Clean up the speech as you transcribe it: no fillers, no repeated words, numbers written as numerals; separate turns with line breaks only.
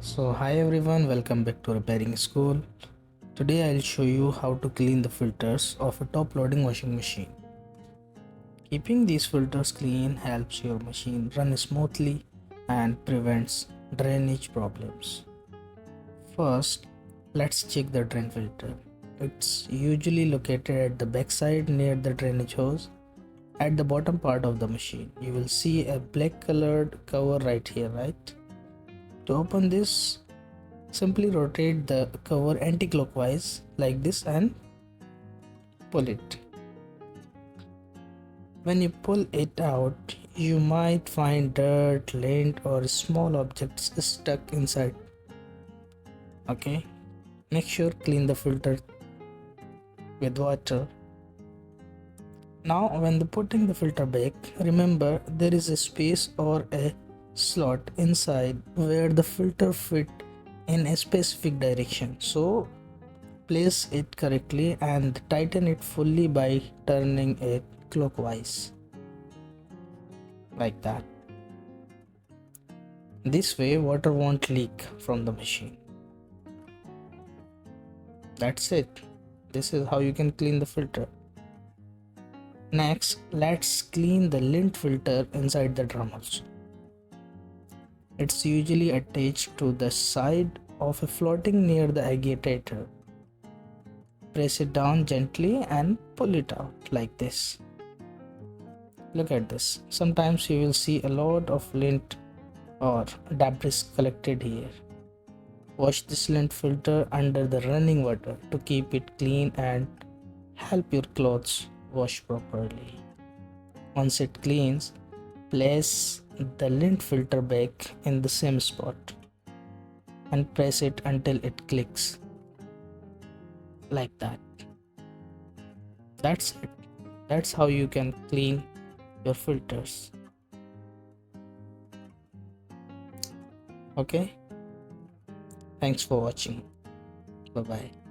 So hi everyone, welcome back to Repairing School. Today I'll show you how to clean the filters of a top loading washing machine. Keeping these filters clean helps your machine run smoothly and prevents drainage problems. First, let's check the drain filter. It's usually located at the backside near the drainage hose. At the bottom part of the machine, you will see a black colored cover right here, right? To open this, simply rotate the cover anti-clockwise like this and pull it. When you pull it out, you might find dirt, lint or small objects stuck inside. Okay, make sure clean the filter with water. Now when putting the filter back, remember there is a space or a slot inside where the filter fit in a specific direction. So place it correctly and tighten it fully by turning it clockwise like that. This way water won't leak from the machine. That's it. This is how you can clean the filter. Next, let's clean the lint filter inside the drum also. It's usually attached to the side of a floating near the agitator. Press it down gently and pull it out like this. Look at this. Sometimes you will see a lot of lint or debris collected here. Wash this lint filter under the running water to keep it clean and help your clothes wash properly. Once it cleans, place the lint filter back in the same spot and press it until it clicks like that. That's it. That's how you can clean your filters. Okay, thanks for watching. Bye bye.